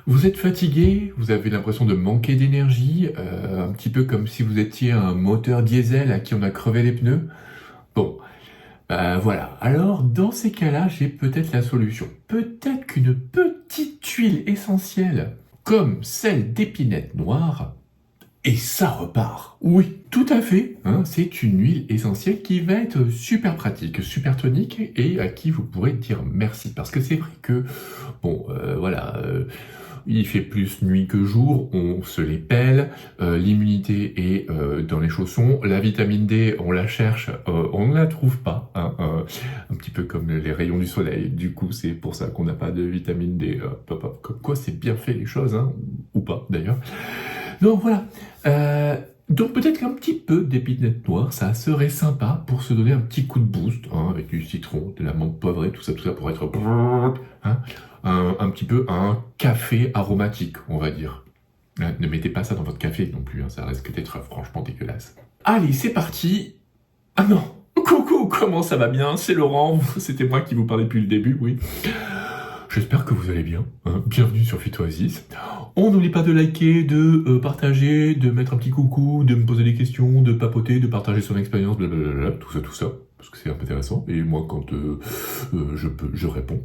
Vous êtes fatigué, vous avez l'impression de manquer d'énergie, un petit peu comme si vous étiez un moteur diesel à qui on a crevé les pneus. Bon, voilà. Alors, dans ces cas-là, j'ai peut-être la solution. Peut-être qu'une petite huile essentielle, comme celle d'épinette noire, et ça repart. Oui, tout à fait. Hein, c'est une huile essentielle qui va être super pratique, super tonique et à qui vous pourrez dire merci. Parce que c'est vrai que, bon, voilà, il fait plus nuit que jour, on se les pèle, l'immunité est dans les chaussons, la vitamine D, on la cherche, on ne la trouve pas, hein, un petit peu comme les rayons du soleil. Du coup, c'est pour ça qu'on n'a pas de vitamine D. Comme quoi, c'est bien fait les choses, hein, ou pas d'ailleurs. Donc voilà. Donc peut-être qu'un petit peu d'épinette noire, ça serait sympa pour se donner un petit coup de boost, hein, avec du citron, de la menthe poivrée, tout ça pour être hein, un petit peu un café aromatique, on va dire. Ne mettez pas ça dans votre café non plus, hein, ça risque d'être franchement dégueulasse. Allez, c'est parti. Ah non, coucou, comment ça va bien? C'est Laurent, c'était moi qui vous parlais depuis le début, oui. J'espère que vous allez bien. Hein. Bienvenue sur Phytoasis. On n'oublie pas de liker, de partager, de mettre un petit coucou, de me poser des questions, de papoter, de partager son expérience, blablabla, tout ça, parce que c'est un peu intéressant. Et moi, quand je peux, je réponds.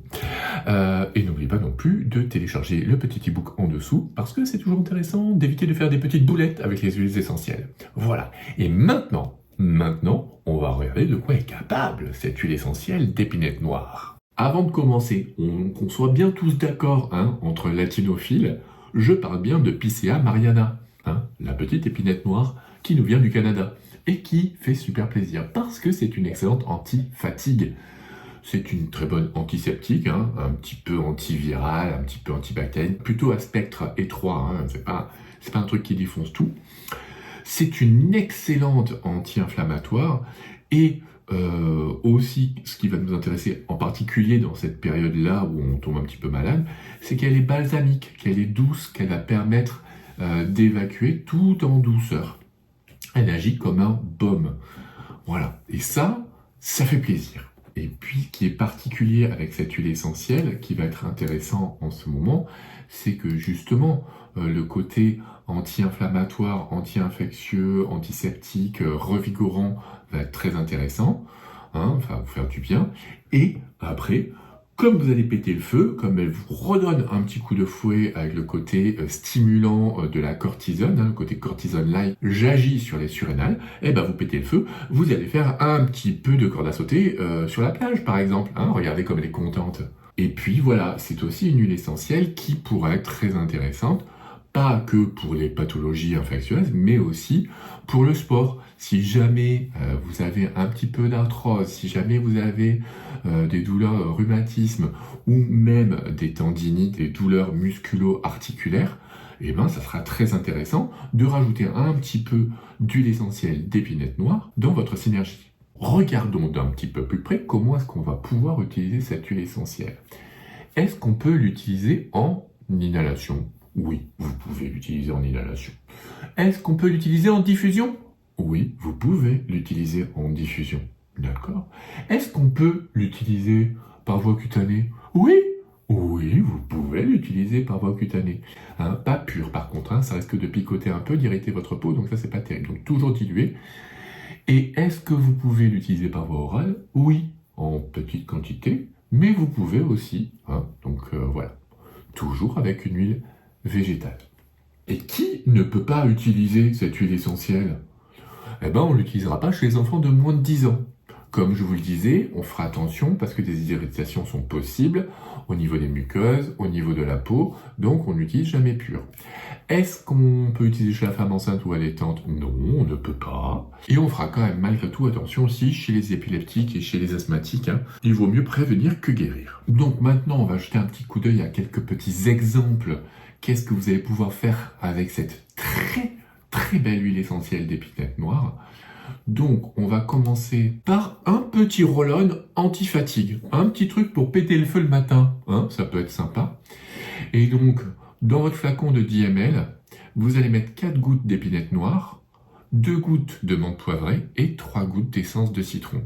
Et n'oublie pas non plus de télécharger le petit ebook en dessous, parce que c'est toujours intéressant d'éviter de faire des petites boulettes avec les huiles essentielles. Voilà. Et maintenant, on va regarder de quoi est capable cette huile essentielle d'épinette noire. Avant de commencer, qu'on soit bien tous d'accord, hein, entre latinophiles, je parle bien de Picea mariana, hein, la petite épinette noire qui nous vient du Canada et qui fait super plaisir parce que c'est une excellente anti-fatigue. C'est une très bonne antiseptique, hein, un petit peu antivirale, un petit peu antibactérienne, plutôt à spectre étroit, hein, c'est pas un truc qui défonce tout. C'est une excellente anti-inflammatoire et aussi, ce qui va nous intéresser en particulier dans cette période-là où on tombe un petit peu malade, c'est qu'elle est balsamique, qu'elle est douce, qu'elle va permettre d'évacuer tout en douceur. Elle agit comme un baume. Voilà. Et ça fait plaisir. Et puis, ce qui est particulier avec cette huile essentielle, qui va être intéressant en ce moment, c'est que justement, le côté anti-inflammatoire, anti-infectieux, antiseptique, revigorant va être très intéressant, hein, va vous faire du bien. Et après, comme vous allez péter le feu, comme elle vous redonne un petit coup de fouet avec le côté stimulant de la cortisone, hein, le côté cortisone-like, j'agis sur les surrénales, et ben vous pétez le feu, vous allez faire un petit peu de corde à sauter sur la plage par exemple, hein, regardez comme elle est contente. Et puis voilà, c'est aussi une huile essentielle qui pourrait être très intéressante, pas que pour les pathologies infectieuses, mais aussi pour le sport. Si jamais vous avez un petit peu d'arthrose, si jamais vous avez des douleurs rhumatisme ou même des tendinites, des douleurs musculo-articulaires, eh ben, ça sera très intéressant de rajouter un petit peu d'huile essentielle d'épinette noire dans votre synergie. Regardons d'un petit peu plus près comment est-ce qu'on va pouvoir utiliser cette huile essentielle. Est-ce qu'on peut l'utiliser en inhalation? Oui, vous pouvez l'utiliser en inhalation. Est-ce qu'on peut l'utiliser en diffusion? Oui, vous pouvez l'utiliser en diffusion. D'accord. Est-ce qu'on peut l'utiliser par voie cutanée? Oui, oui, vous pouvez l'utiliser par voie cutanée. Hein, pas pur par contre, hein, ça risque de picoter un peu, d'irriter votre peau, donc ça c'est pas terrible. Donc toujours dilué. Et est-ce que vous pouvez l'utiliser par voie orale? Oui, en petite quantité, mais vous pouvez aussi. Hein, donc voilà, toujours avec une huile végétale. Et qui ne peut pas utiliser cette huile essentielle? Eh ben, on ne l'utilisera pas chez les enfants de moins de 10 ans. Comme je vous le disais, on fera attention parce que des irritations sont possibles au niveau des muqueuses, au niveau de la peau, donc on n'utilise jamais pur. Est-ce qu'on peut utiliser chez la femme enceinte ou allaitante? Non, on ne peut pas. Et on fera quand même malgré tout attention aussi chez les épileptiques et chez les asthmatiques. Hein. Il vaut mieux prévenir que guérir. Donc maintenant, on va jeter un petit coup d'œil à quelques petits exemples. Qu'est-ce que vous allez pouvoir faire avec cette très belle huile essentielle d'épinette noire? Donc, on va commencer par un petit roll-on anti-fatigue. Un petit truc pour péter le feu le matin. Hein, ça peut être sympa. Et donc, dans votre flacon de 10 ml, vous allez mettre 4 gouttes d'épinette noire, 2 gouttes de menthe poivrée et 3 gouttes d'essence de citron.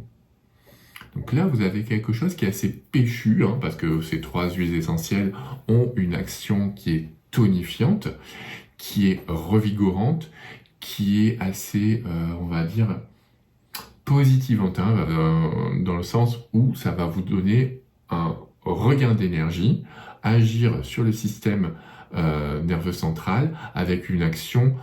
Donc là, vous avez quelque chose qui est assez péchu, hein, parce que ces 3 huiles essentielles ont une action qui est tonifiante, qui est revigorante, qui est assez, on va dire, positivante, hein, dans le sens où ça va vous donner un regain d'énergie, agir sur le système nerveux central avec une action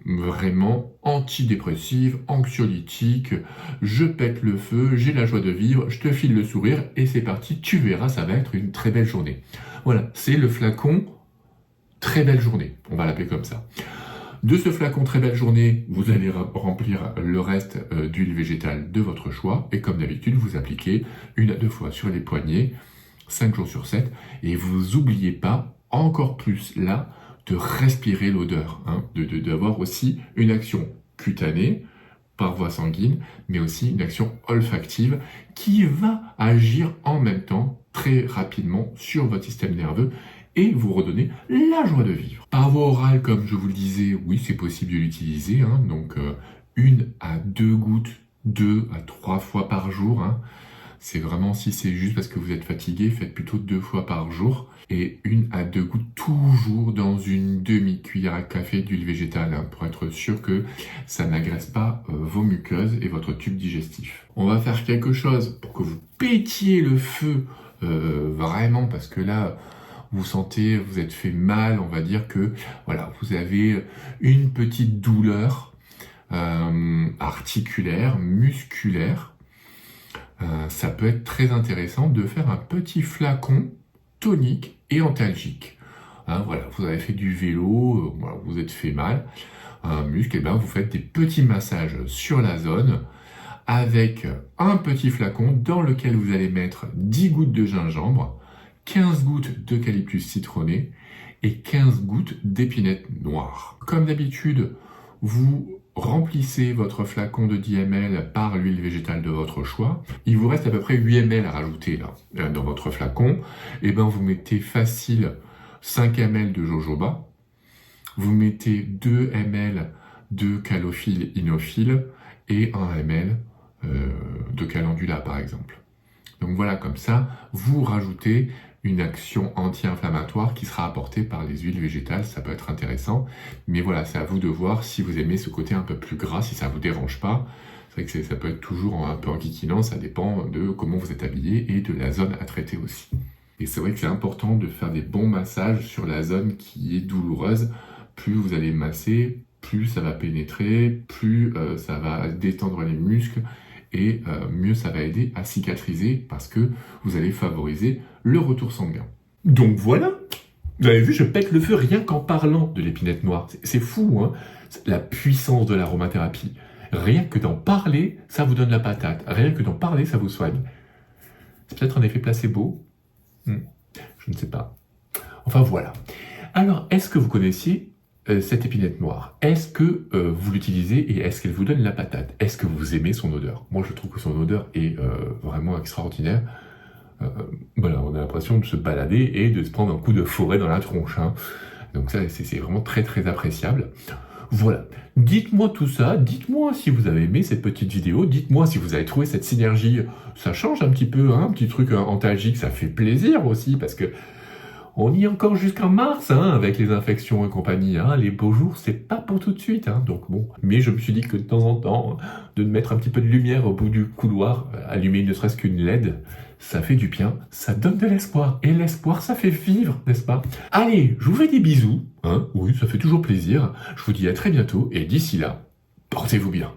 vraiment antidépressive, anxiolytique. Je pète le feu, j'ai la joie de vivre, je te file le sourire et c'est parti, tu verras, ça va être une très belle journée. Voilà, c'est le flacon très belle journée, on va l'appeler comme ça. De ce flacon très belle journée, vous allez remplir le reste d'huile végétale de votre choix et comme d'habitude, vous appliquez 1 à 2 fois sur les poignets, 5 jours sur 7 et vous n'oubliez pas, encore plus là, de respirer l'odeur, hein, d'avoir aussi une action cutanée par voie sanguine, mais aussi une action olfactive qui va agir en même temps très rapidement sur votre système nerveux et vous redonner la joie de vivre. Par voie orale, comme je vous le disais, oui, c'est possible de l'utiliser, hein, donc 1 à 2 gouttes, 2 à 3 fois par jour, hein. C'est vraiment, si c'est juste parce que vous êtes fatigué, faites plutôt 2 fois par jour. Et 1 à 2 gouttes toujours dans une demi-cuillère à café d'huile végétale, hein, pour être sûr que ça n'agresse pas vos muqueuses et votre tube digestif. On va faire quelque chose pour que vous pétiez le feu vraiment, parce que là, vous sentez, vous êtes fait mal, on va dire que voilà, vous avez une petite douleur articulaire, musculaire. Ça peut être très intéressant de faire un petit flacon tonique et antalgique. Hein, voilà, vous avez fait du vélo, voilà, vous êtes fait mal, un muscle, et bien vous faites des petits massages sur la zone avec un petit flacon dans lequel vous allez mettre 10 gouttes de gingembre, 15 gouttes d'eucalyptus citronné et 15 gouttes d'épinette noire. Comme d'habitude, vous remplissez votre flacon de 10 ml par l'huile végétale de votre choix. Il vous reste à peu près 8 ml à rajouter là, dans votre flacon. Et ben vous mettez facile 5 ml de jojoba. Vous mettez 2 ml de calophylle inophile et 1 ml de calendula par exemple. Donc voilà, comme ça, vous rajoutez une action anti-inflammatoire qui sera apportée par les huiles végétales, ça peut être intéressant. Mais voilà, c'est à vous de voir si vous aimez ce côté un peu plus gras, si ça vous dérange pas. C'est vrai que ça peut être toujours un peu enquiquinant, ça dépend de comment vous êtes habillé et de la zone à traiter aussi. Et c'est vrai que c'est important de faire des bons massages sur la zone qui est douloureuse. Plus vous allez masser, plus ça va pénétrer, plus ça va détendre les muscles, et mieux ça va aider à cicatriser parce que vous allez favoriser le retour sanguin. Donc voilà, vous avez vu, je pète le feu rien qu'en parlant de l'épinette noire. C'est fou, hein, la puissance de l'aromathérapie. Rien que d'en parler, ça vous donne la patate. Rien que d'en parler, ça vous soigne. C'est peut-être un effet placebo, je ne sais pas. Enfin voilà. Alors, est-ce que vous connaissiez cette épinette noire? Est-ce que vous l'utilisez et est-ce qu'elle vous donne la patate? Est-ce que vous aimez son odeur? Moi, je trouve que son odeur est vraiment extraordinaire. Voilà, on a l'impression de se balader et de se prendre un coup de forêt dans la tronche, hein. Donc ça, c'est vraiment très très appréciable. Voilà, dites-moi tout ça, dites-moi si vous avez aimé cette petite vidéo, dites-moi si vous avez trouvé cette synergie, ça change un petit peu, hein, un petit truc antalgique, ça fait plaisir aussi, parce que on y est encore jusqu'en mars, hein, avec les infections et compagnie, hein. Les beaux jours, c'est pas pour tout de suite, hein, donc bon. Mais je me suis dit que de temps en temps, de mettre un petit peu de lumière au bout du couloir, allumer ne serait-ce qu'une LED, ça fait du bien, ça donne de l'espoir. Et l'espoir, ça fait vivre, n'est-ce pas? Allez, je vous fais des bisous, hein, oui, ça fait toujours plaisir. Je vous dis à très bientôt, et d'ici là, portez-vous bien.